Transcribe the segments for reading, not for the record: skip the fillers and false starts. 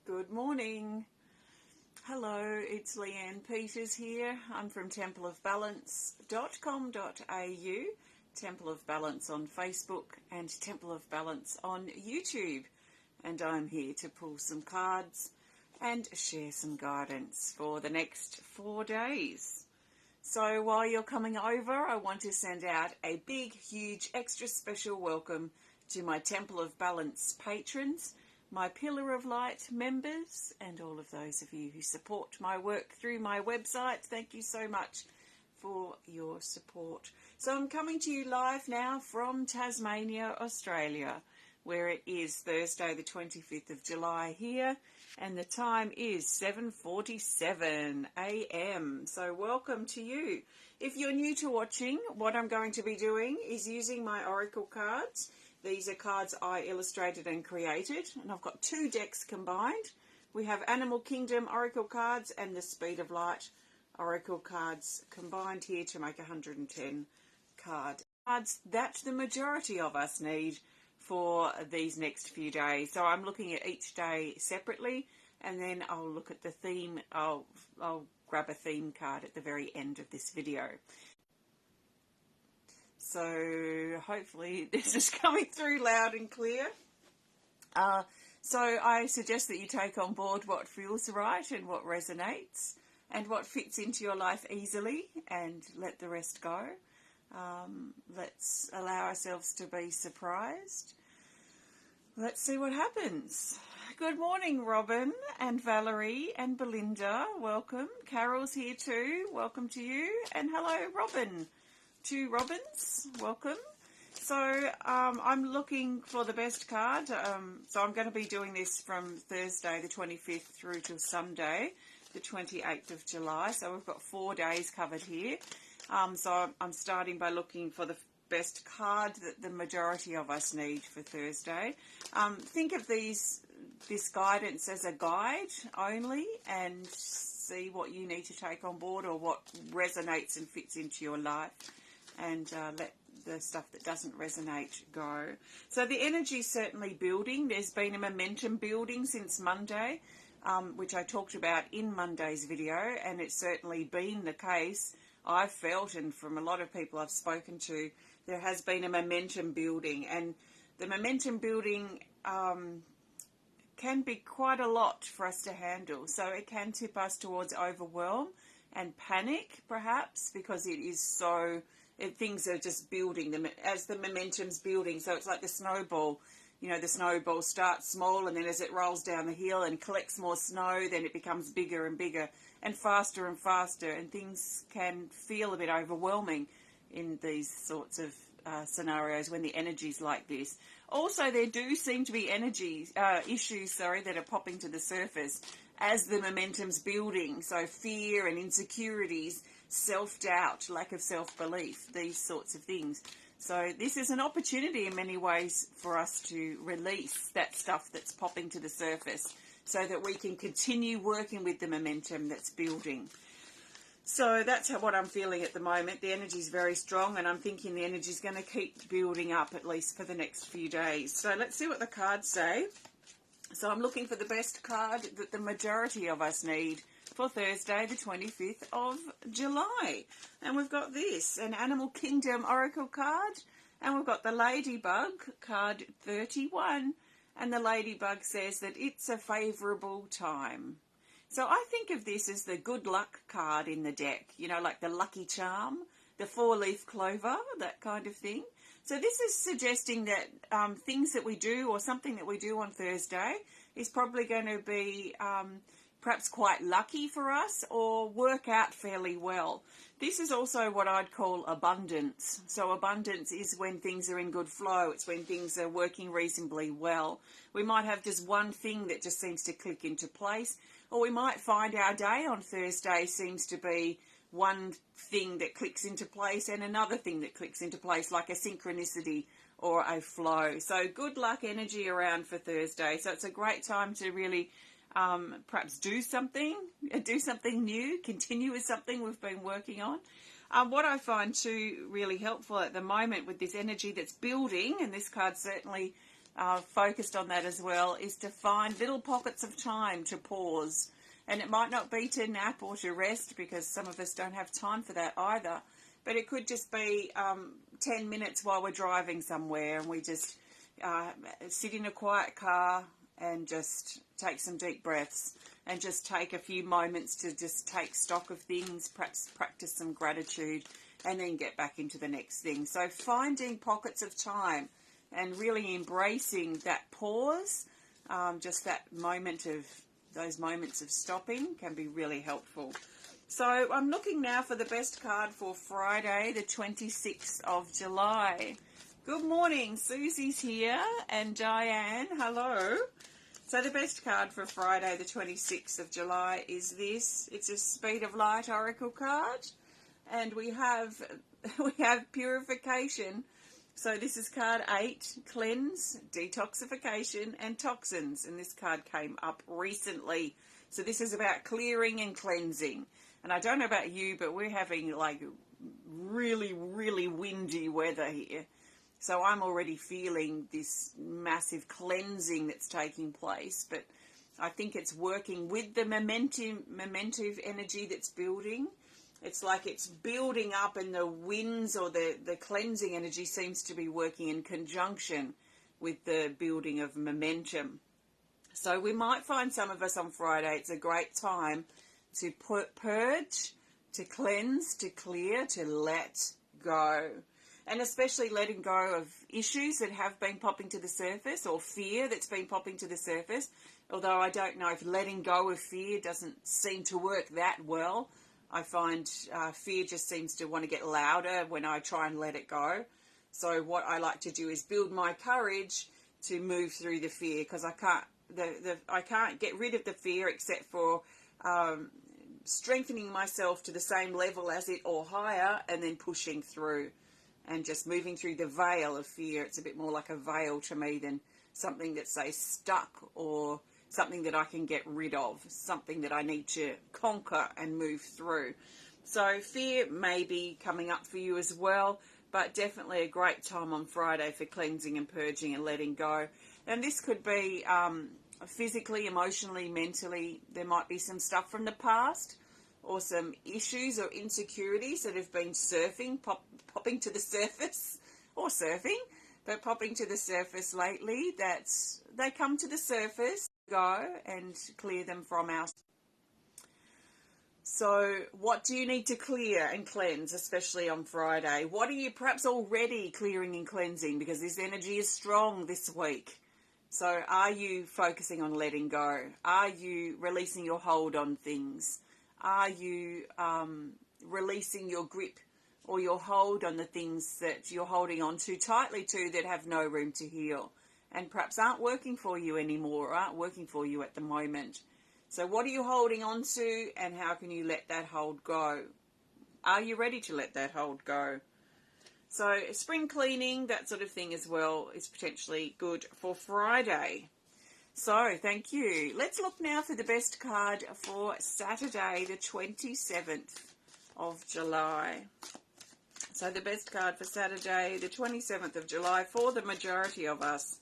Good morning. Hello, it's Leanne Peters here. I'm from templeofbalance.com.au, Temple of Balance on Facebook and Temple of Balance on YouTube. And I'm here to pull some cards and share some guidance for the next 4 days. So while you're coming over, I want to send out a big, huge, extra special welcome to my Temple of Balance patrons, my Pillar of Light members, and all of those of you who support my work through my website. Thank you so much for your support. So I'm coming to you live now from Tasmania, Australia, where it is Thursday the 25th of July here, and the time is 7:47 a.m. So welcome to you. If you're new to watching, what I'm going to be doing is using my Oracle cards. These are cards I illustrated and created, and I've got 2 decks combined. We have Animal Kingdom Oracle cards and the Speed of Light Oracle cards combined here to make 110 cards that the majority of us need for these next few days. So I'm looking at each day separately, and then I'll look at the theme. I'll grab a theme card at the very end of this video. So hopefully this is coming through loud and clear. So I suggest that you take on board what feels right and what resonates and what fits into your life easily, and let the rest go. Let's allow ourselves to be surprised. Let's see what happens. Good morning, Robin and Valerie and Belinda. Welcome. Carol's here too. Welcome to you. And hello, Robin. 2 Robins, welcome. So I'm looking for the best card. So I'm going to be doing this from Thursday the 25th through to Sunday the 28th of July. So we've got 4 days covered here. So I'm starting by looking for the best card that the majority of us need for Thursday. Think of this guidance as a guide only, and see what you need to take on board or what resonates and fits into your life. And let the stuff that doesn't resonate go. So the energy is certainly building. There's been a momentum building since Monday, which I talked about in Monday's video, and it's certainly been the case. I've felt, and from a lot of people I've spoken to, there has been a momentum building, and the momentum building can be quite a lot for us to handle. So it can tip us towards overwhelm and panic, perhaps, because it is so... things are just building them as the momentum's building. So it's like the snowball. You know, the snowball starts small, and then as it rolls down the hill and collects more snow, then it becomes bigger and bigger and faster, and things can feel a bit overwhelming in these sorts of scenarios when the energy's like this. Also, there do seem to be issues that are popping to the surface as the momentum's building. So fear and insecurities, self-doubt, lack of self-belief, these sorts of things. So this is an opportunity in many ways for us to release that stuff that's popping to the surface so that we can continue working with the momentum that's building. So that's what I'm feeling at the moment. The energy is very strong, and I'm thinking the energy is going to keep building up at least for the next few days. So let's see what the cards say. So I'm looking for the best card that the majority of us need for Thursday the 25th of July. And we've got this, an Animal Kingdom Oracle card, and we've got the Ladybug, card 31, and the Ladybug says that it's a favourable time. So I think of this as the good luck card in the deck, you know, like the lucky charm, the 4-leaf clover, that kind of thing. So this is suggesting that things that we do, or something that we do on Thursday, is probably going to be perhaps quite lucky for us or work out fairly well. This is also what I'd call abundance. So abundance is when things are in good flow. It's when things are working reasonably well. We might have just one thing that just seems to click into place, or we might find our day on Thursday seems to be one thing that clicks into place and another thing that clicks into place, like a synchronicity or a flow. So good luck energy around for Thursday. So it's a great time to really perhaps do something new, continue with something we've been working on. What I find too really helpful at the moment with this energy that's building, and this card certainly focused on that as well, is to find little pockets of time to pause. And it might not be to nap or to rest, because some of us don't have time for that either. But it could just be 10 minutes while we're driving somewhere, and we just sit in a quiet car and just take some deep breaths and just take a few moments to just take stock of things, perhaps practice some gratitude, and then get back into the next thing. So finding pockets of time and really embracing that pause, just that those moments of stopping can be really helpful. So I'm looking now for the best card for Friday, the 26th of July. Good morning, Susie's here, and Diane, hello. So the best card for Friday, the 26th of July is this. It's a Speed of Light Oracle card, and we have purification. So this is card 8, cleanse, detoxification, and toxins. And this card came up recently. So this is about clearing and cleansing. And I don't know about you, but we're having like really, really windy weather here. So I'm already feeling this massive cleansing that's taking place. But I think it's working with the momentive energy that's building. It's like it's building up, and the winds or the cleansing energy seems to be working in conjunction with the building of momentum. So we might find some of us on Friday, it's a great time to purge, to cleanse, to clear, to let go. And especially letting go of issues that have been popping to the surface, or fear that's been popping to the surface. Although I don't know if letting go of fear doesn't seem to work that well. I find fear just seems to want to get louder when I try and let it go. So what I like to do is build my courage to move through the fear, because I can't get rid of the fear except for strengthening myself to the same level as it or higher, and then pushing through and just moving through the veil of fear. It's a bit more like a veil to me than something that's, say, stuck, or something that I can get rid of, something that I need to conquer and move through. So fear may be coming up for you as well, but definitely a great time on Friday for cleansing and purging and letting go. And this could be physically, emotionally, mentally. There might be some stuff from the past, or some issues or insecurities that have been popping to the surface, or surfing, but popping to the surface lately. They come to the surface, go and clear them from our. So what do you need to clear and cleanse, especially on Friday? What are you perhaps already clearing and cleansing, because this energy is strong this week? So are you focusing on letting go? Are you releasing your hold on things? Are you releasing your grip or your hold on the things that you're holding on too tightly to, that have no room to heal, and perhaps aren't working for you anymore, or aren't working for you at the moment? So what are you holding on to, and how can you let that hold go? Are you ready to let that hold go? So spring cleaning, that sort of thing as well, is potentially good for Friday. So thank you. Let's look now for the best card for Saturday, the 27th of July. So the best card for Saturday, the 27th of July, for the majority of us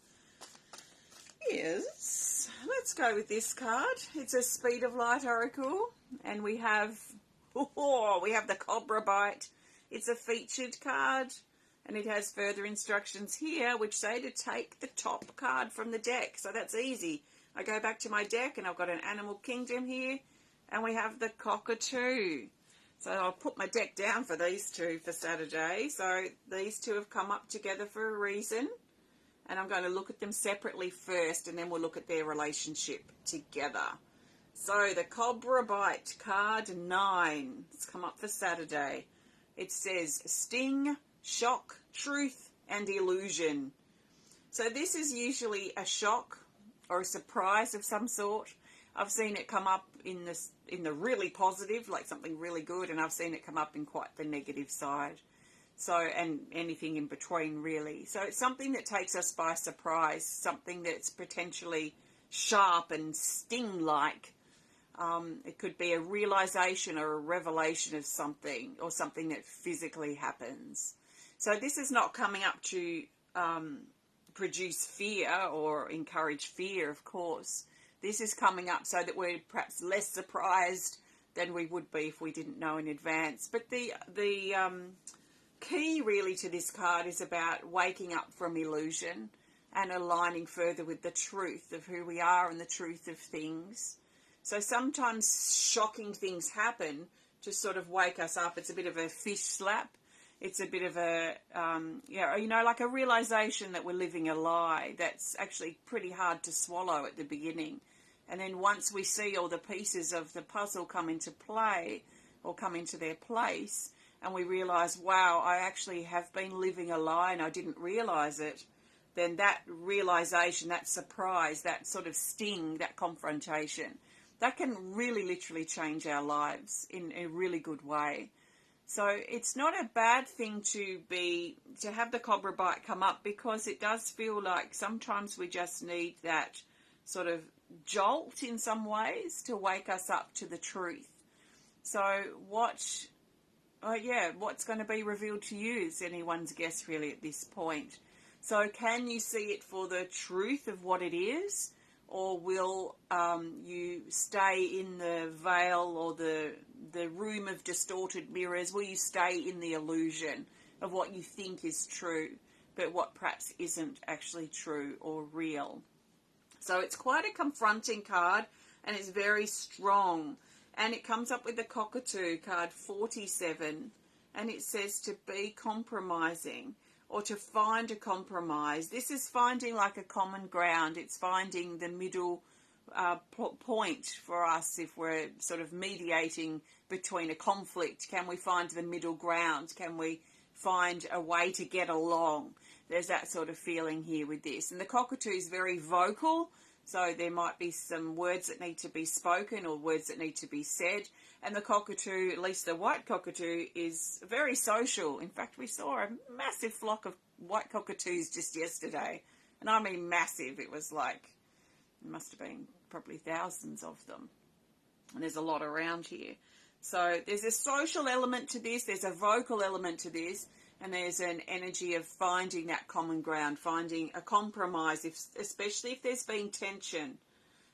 is, let's go with this card. It's a Speed of Light Oracle, and we have the Cobra Bite. It's a featured card, and it has further instructions here which say to take the top card from the deck. So that's easy. I go back to my deck, and I've got an Animal Kingdom here, and we have the Cockatoo. So I'll put my deck down for these two for Saturday. So these two have come up together for a reason, and I'm going to look at them separately first, and then we'll look at their relationship together. So the Cobra Bite, card 9, it's come up for Saturday. It says sting, shock, truth, and illusion. So this is usually a shock or a surprise of some sort. I've seen it come up in the really positive, like something really good, and I've seen it come up in quite the negative side. So, and anything in between, really. So it's something that takes us by surprise, something that's potentially sharp and sting-like. It could be a realization or a revelation of something, or something that physically happens. So this is not coming up to produce fear or encourage fear, of course. This is coming up so that we're perhaps less surprised than we would be if we didn't know in advance. But the key really to this card is about waking up from illusion and aligning further with the truth of who we are and the truth of things. So sometimes shocking things happen to sort of wake us up. It's a bit of a fish slap. It's a bit of a, like a realization that we're living a lie that's actually pretty hard to swallow at the beginning. And then once we see all the pieces of the puzzle come into play or come into their place, and we realize, wow, I actually have been living a lie and I didn't realize it, then that realization, that surprise, that sort of sting, that confrontation, that can really literally change our lives in a really good way. So it's not a bad thing to have the cobra bite come up, because it does feel like sometimes we just need that sort of jolt in some ways to wake us up to the truth. So what's going to be revealed to you is anyone's guess really at this point. So can you see it for the truth of what it is, or will you stay in the veil or the room of distorted mirrors? Will you stay in the illusion of what you think is true, but what perhaps isn't actually true or real? So it's quite a confronting card, and it's very strong. And it comes up with the Cockatoo card 47, and it says to be compromising, or to find a compromise. This is finding like a common ground. It's finding the middle point for us if we're sort of mediating between a conflict. Can we find the middle ground? Can we find a way to get along? There's that sort of feeling here with this. And the Cockatoo is very vocal, so there might be some words that need to be spoken or words that need to be said. And the Cockatoo, at least the white Cockatoo, is very social. In fact, we saw a massive flock of white Cockatoos just yesterday. And I mean massive. It was like, it must have been probably thousands of them. And there's a lot around here. So there's a social element to this. There's a vocal element to this. And there's an energy of finding that common ground, finding a compromise, especially if there's been tension.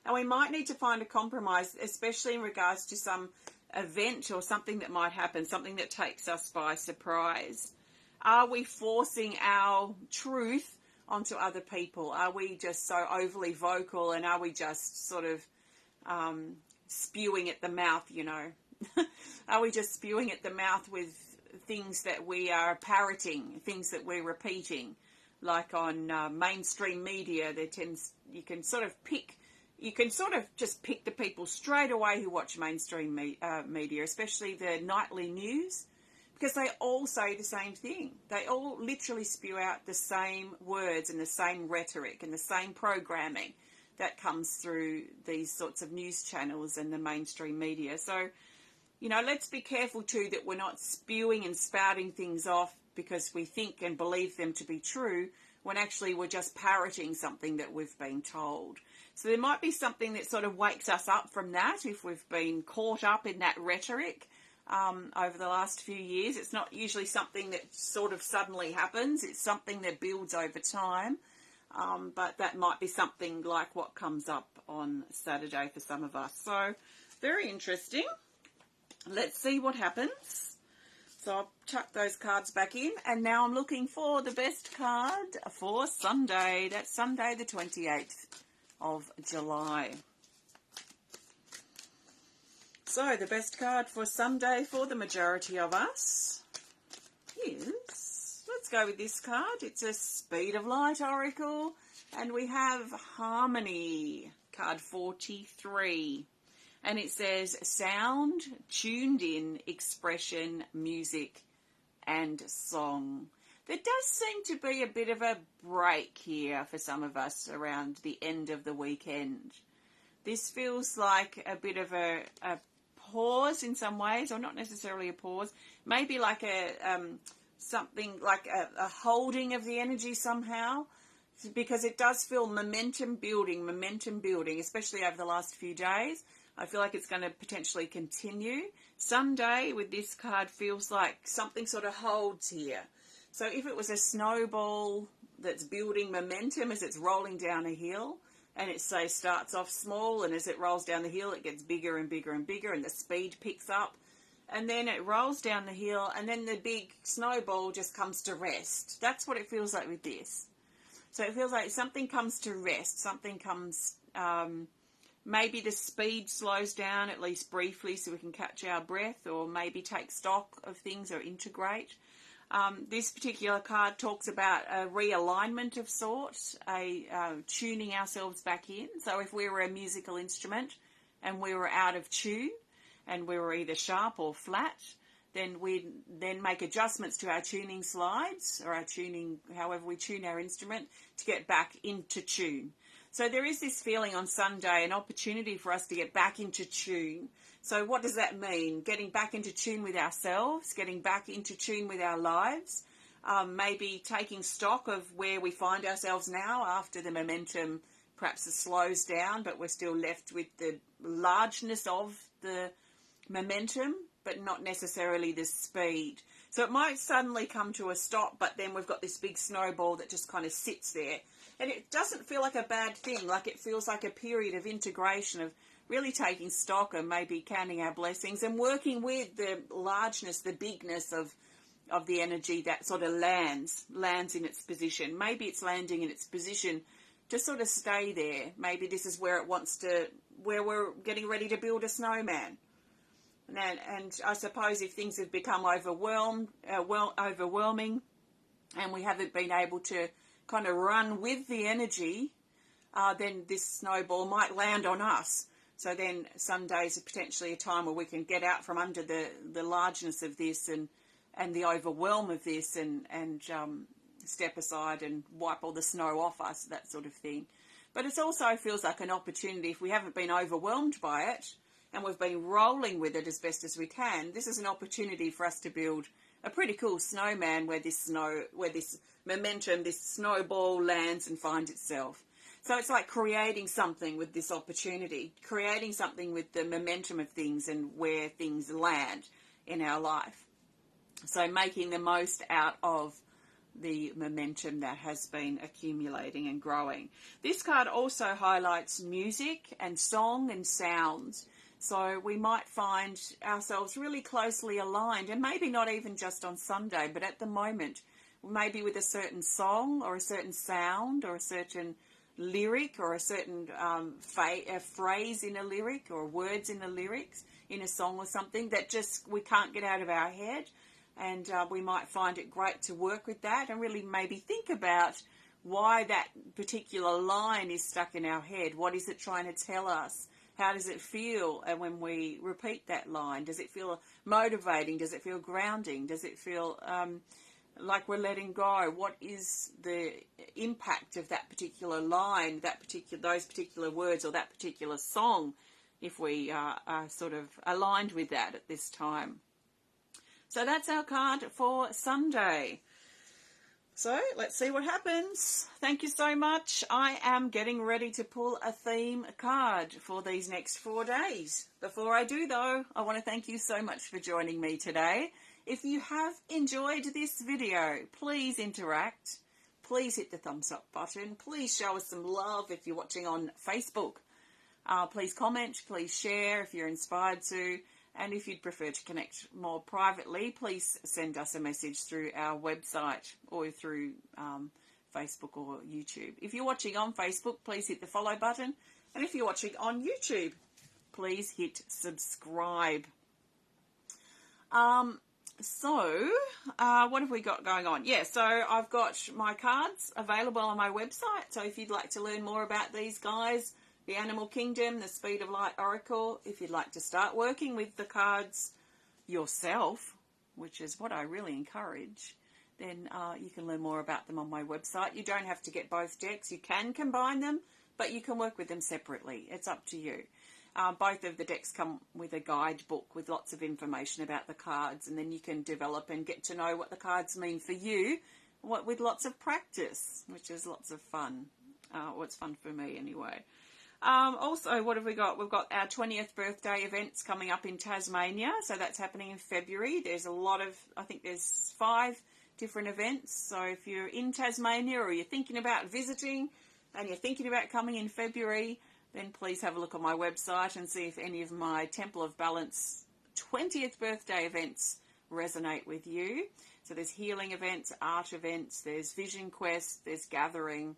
And we might need to find a compromise, especially in regards to some event or something that might happen, something that takes us by surprise. Are we forcing our truth onto other people? Are we just so overly vocal, and are we just sort of spewing at the mouth, Are we just spewing at the mouth with things that we are parroting, things that we're repeating? Like on mainstream media, you can sort of just pick the people straight away who watch mainstream media, especially the nightly news, because they all say the same thing. They all literally spew out the same words and the same rhetoric and the same programming that comes through these sorts of news channels and the mainstream media. So, let's be careful too that we're not spewing and spouting things off because we think and believe them to be true, when actually we're just parroting something that we've been told. So there might be something that sort of wakes us up from that if we've been caught up in that rhetoric over the last few years. It's not usually something that sort of suddenly happens. It's something that builds over time. But that might be something like what comes up on Saturday for some of us. So very interesting. Let's see what happens. So I'll tuck those cards back in, and now I'm looking for the best card for Sunday. That's Sunday the 28th of July. So the best card for Sunday for the majority of us is, let's go with this card. It's a Speed of Light Oracle, and we have Harmony, card 43. And it says sound, tuned in, expression, music, and song. There does seem to be a bit of a break here for some of us around the end of the weekend. This feels like a bit of a pause in some ways, or not necessarily a pause, maybe like something like a holding of the energy somehow, because it does feel momentum building, especially over the last few days. I feel like it's going to potentially continue. Sunday with this card feels like something sort of holds here. So if it was a snowball that's building momentum as it's rolling down a hill. And it, say, starts off small, and as it rolls down the hill, it gets bigger and bigger and bigger, and the speed picks up. And then it rolls down the hill, and then the big snowball just comes to rest. That's what it feels like with this. So it feels like something comes to rest, something comes, maybe the speed slows down, at least briefly, so we can catch our breath, or maybe take stock of things or integrate. This particular card talks about a realignment of sorts, tuning ourselves back in. So if we were a musical instrument and we were out of tune and we were either sharp or flat, then we'd then make adjustments to our tuning slides or our tuning, however we tune our instrument, to get back into tune. So there is this feeling on Sunday, an opportunity for us to get back into tune. So what does that mean? Getting back into tune with ourselves, getting back into tune with our lives, maybe taking stock of where we find ourselves now after the momentum perhaps it slows down, but we're still left with the largeness of the momentum, but not necessarily the speed. So it might suddenly come to a stop, but then we've got this big snowball that just kind of sits there. And it doesn't feel like a bad thing, like it feels like a period of integration, of really taking stock and maybe counting our blessings and working with the largeness, the bigness of the energy that sort of lands in its position. Maybe it's landing in its position to sort of stay there. Maybe this is where it wants to, where we're getting ready to build a snowman. And I suppose if things have become overwhelming and we haven't been able to kind of run with the energy, then this snowball might land on us. So then Sundays are potentially a time where we can get out from under the largeness of this and the overwhelm of this and step aside and wipe all the snow off us, that sort of thing. But it also feels like an opportunity, if we haven't been overwhelmed by it and we've been rolling with it as best as we can, this is an opportunity for us to build a pretty cool snowman where this momentum, this snowball lands and finds itself. So it's like creating something with this opportunity, creating something with the momentum of things and where things land in our life. So making the most out of the momentum that has been accumulating and growing. This card also highlights music and song and sounds. So we might find ourselves really closely aligned, and maybe not even just on Sunday, but at the moment, maybe with a certain song or a certain sound or a certain lyric or a certain a phrase in a lyric or words in the lyrics in a song or something that just we can't get out of our head. And we might find it great to work with that and really maybe think about why that particular line is stuck in our head. What is it trying to tell us? How does it feel when we repeat that line? Does it feel motivating? Does it feel grounding? Does it feel like we're letting go? What is the impact of that particular line, those particular words or that particular song, if we are sort of aligned with that at this time? So that's our card for Sunday. So let's see what happens. Thank you so much. I am getting ready to pull a theme card for these next 4 days. Before I do, though, I want to thank you so much for joining me today. If you have enjoyed this video, please interact. Please hit the thumbs up button. Please show us some love if you're watching on Facebook. Please comment, please share if you're inspired to. And if you'd prefer to connect more privately, please send us a message through our website or through Facebook or YouTube. If you're watching on Facebook, please hit the follow button. And if you're watching on YouTube, please hit subscribe. So what have we got going on? Yeah, so I've got my cards available on my website. So if you'd like to learn more about these guys, the Animal Kingdom, the Speed of Light Oracle, if you'd like to start working with the cards yourself, which is what I really encourage, then you can learn more about them on my website. You don't have to get both decks. You can combine them, but you can work with them separately. It's up to you. Both of the decks come with a guidebook with lots of information about the cards, and then you can develop and get to know what the cards mean for you with lots of practice, which is lots of fun. What's fun for me anyway. Also, what have we got? We've got our 20th birthday events coming up in Tasmania. So that's happening in February. There's a lot of, I think there's 5 different events. So if you're in Tasmania or you're thinking about visiting and you're thinking about coming in February, then please have a look on my website and see if any of my Temple of Balance 20th birthday events resonate with you. So there's healing events, art events, there's vision quest, there's gathering,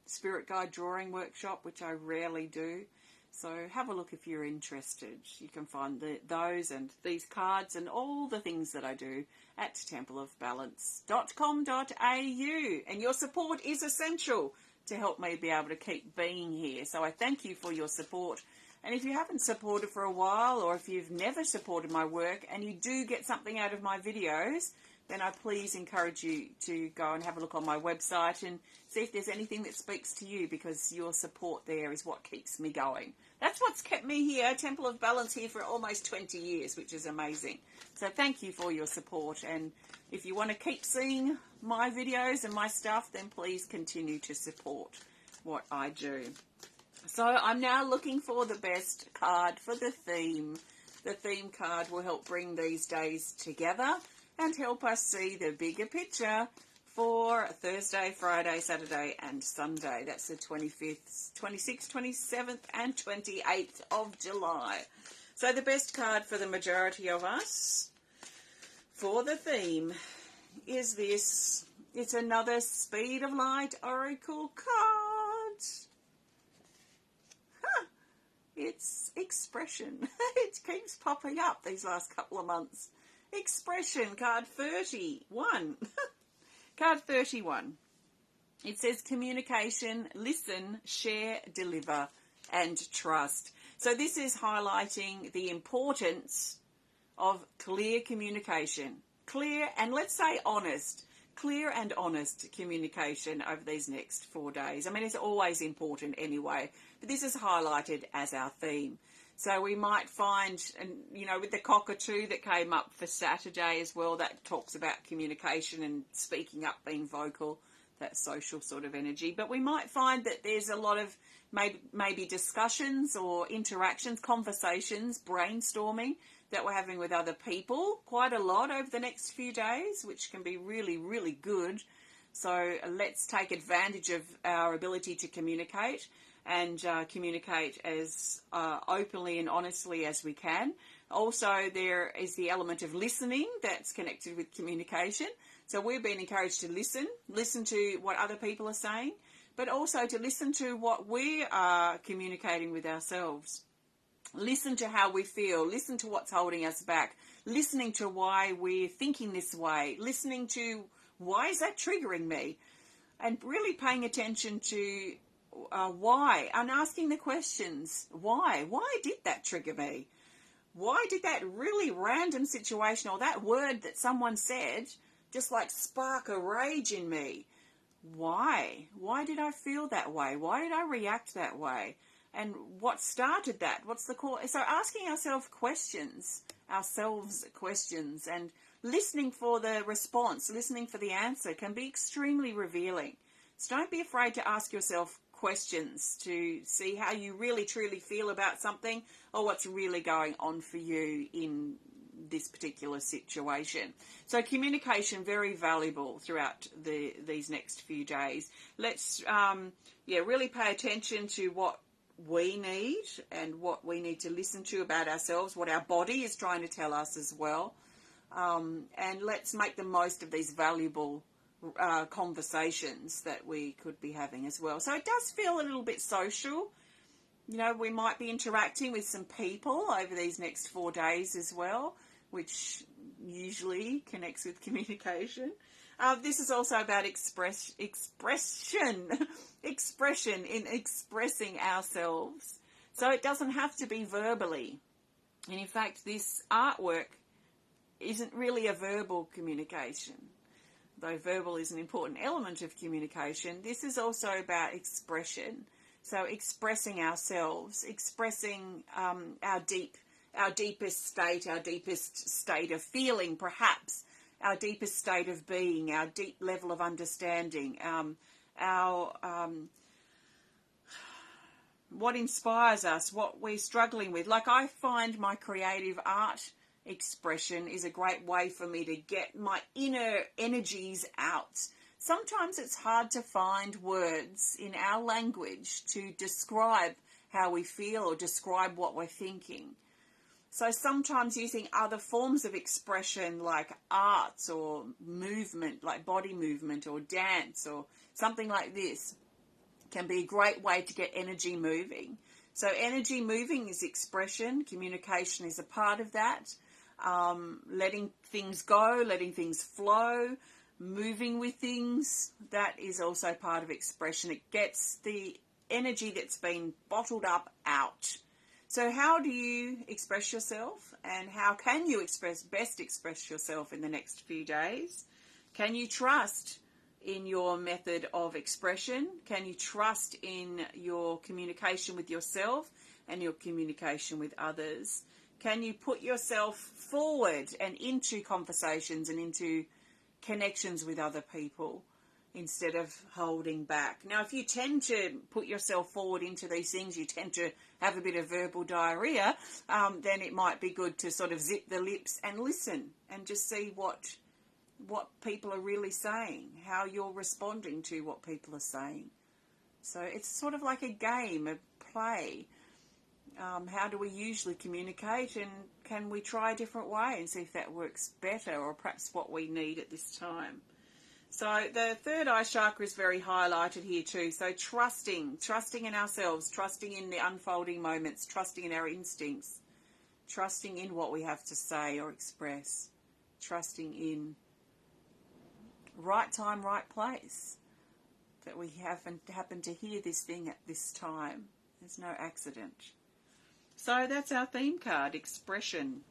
spirit guide drawing workshop, which I rarely do. So have a look if you're interested. You can find those and these cards and all the things that I do at templeofbalance.com.au. And your support is essential to help me be able to keep being here. So I thank you for your support. And if you haven't supported for a while, or if you've never supported my work and you do get something out of my videos, then I please encourage you to go and have a look on my website and see if there's anything that speaks to you, because your support there is what keeps me going. That's what's kept me here, Temple of Balance, here for almost 20 years, which is amazing. So thank you for your support. And if you want to keep seeing my videos and my stuff, then please continue to support what I do. So I'm now looking for the best card for the theme. The theme card will help bring these days together and help us see the bigger picture for Thursday, Friday, Saturday and Sunday. That's the 25th, 26th, 27th and 28th of July. So the best card for the majority of us for the theme is this. It's another Speed of Light Oracle card. It's expression. It keeps popping up these last couple of months. Expression, card 31. Card 31. It says communication, listen, share, deliver, and trust. So this is highlighting the importance of clear communication. Clear and, let's say, honest. Clear and honest communication over these next 4 days. I mean, it's always important anyway, but this is highlighted as our theme. So we might find, and you know, with the cockatoo that came up for Saturday as well, that talks about communication and speaking up, being vocal, that social sort of energy. But we might find that there's a lot of maybe discussions or interactions, conversations, brainstorming that we're having with other people quite a lot over the next few days, which can be really, really good. So let's take advantage of our ability to communicate and communicate as openly and honestly as we can. Also, there is the element of listening that's connected with communication. So we've been encouraged to listen to what other people are saying, but also to listen to what we are communicating with ourselves. Listen to how we feel, listen to what's holding us back, listening to why we're thinking this way, listening to why is that triggering me, and really paying attention to why, and asking the questions. Why did that trigger me? Why did that really random situation or that word that someone said just like spark a rage in me? Why did I feel that way? Why did I react that way? And what started that? What's the cause? So asking ourselves questions, and listening for the response, listening for the answer can be extremely revealing. So don't be afraid to ask yourself questions to see how you really truly feel about something, or what's really going on for you in this particular situation. So communication, very valuable throughout these next few days. Let's really pay attention to what we need and what we need to listen to about ourselves, what our body is trying to tell us as well. And let's make the most of these valuable conversations that we could be having as well. So it does feel a little bit social. You know, we might be interacting with some people over these next 4 days as well, which usually connects with communication. This is also about expression in expressing ourselves. So it doesn't have to be verbally. And in fact, this artwork isn't really a verbal communication. Though verbal is an important element of communication, this is also about expression. So expressing ourselves, expressing our deepest state of feeling, perhaps, our deepest state of being, our deep level of understanding, what inspires us, what we're struggling with. Like, I find my creative art expression is a great way for me to get my inner energies out. Sometimes it's hard to find words in our language to describe how we feel or describe what we're thinking. So sometimes using other forms of expression like arts or movement, like body movement or dance or something like this, can be a great way to get energy moving. So energy moving is expression. Communication is a part of that. Letting things go, letting things flow, moving with things, that is also part of expression. It gets the energy that's been bottled up out. So how do you express yourself, and how can you best express yourself in the next few days? Can you trust in your method of expression? Can you trust in your communication with yourself and your communication with others? Can you put yourself forward and into conversations and into connections with other people instead of holding back? Now, if you tend to put yourself forward into these things, you tend to have a bit of verbal diarrhea, then it might be good to sort of zip the lips and listen and just see what people are really saying, how you're responding to what people are saying. So it's sort of like a game, a play. How do we usually communicate, and can we try a different way and see if that works better, or perhaps what we need at this time? So the third eye chakra is very highlighted here too. So trusting in ourselves, trusting in the unfolding moments, trusting in our instincts, trusting in what we have to say or express, trusting in right time, right place, that we haven't happened to hear this thing at this time. There's no accident. So that's our theme card, expression.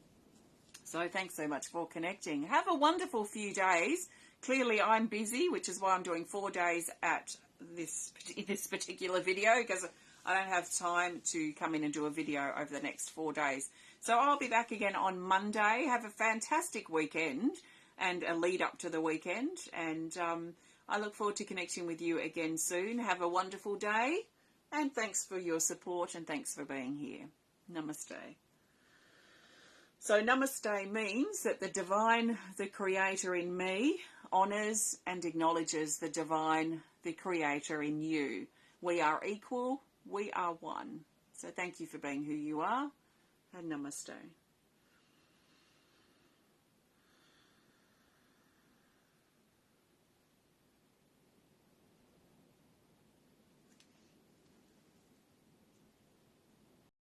So thanks so much for connecting. Have a wonderful few days. Clearly I'm busy, which is why I'm doing 4 days in this particular video, because I don't have time to come in and do a video over the next 4 days. So I'll be back again on Monday. Have a fantastic weekend and a lead up to the weekend. And I look forward to connecting with you again soon. Have a wonderful day. And thanks for your support, and thanks for being here. Namaste. So namaste means that the divine, the creator in me, honours and acknowledges the divine, the creator in you. We are equal, we are one. So thank you for being who you are, and namaste.